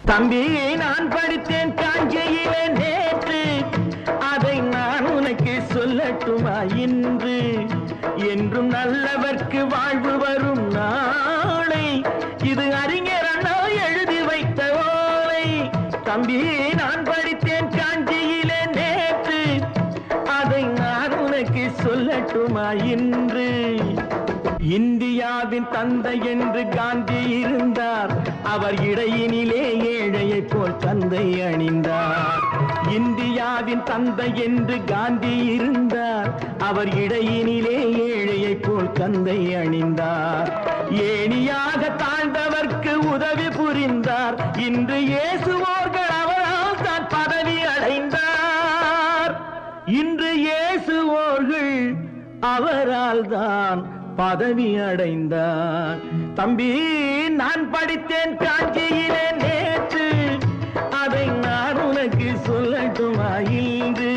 தம்பி நான் படித்தேன் காஞ்சியிலே நேற்று, அதை நான் உனக்கு சொல்லட்டுமா இன்று? என்றும் நல்லவர்க்கு வாழ்வு வரும் நாளை, இது அறிஞர் அண்ணா எழுதி வைத்த ஓலை. தம்பி நான் படித்தேன் காஞ்சியிலே நேற்று, அதை நான் உனக்கு சொல்லட்டுமா இன்று? இந்தியாவின் தந்தை என்று காந்தி இருந்தார், அவர் இடையினிலே ஏழையை போல் தந்தை அணிந்தார். இந்தியாவின் தந்தை என்று காந்தி இருந்தார், அவர் இடையினிலே ஏழையை போல் தந்தை அணிந்தார். ஏணியாக தாழ்ந்தவர்க்கு உதவி புரிந்தார், இன்று இயேசுவோர்கள் அவரால் தான் பதவி அடைந்தார். இன்று இயேசுவோர்கள் அவரால் தான் பதவி அடைந்தார். தம்பி நான் படித்தேன் காஞ்சியிலே நேற்று, அதை நான் உனக்கு சொல்லட்டுமா இன்று?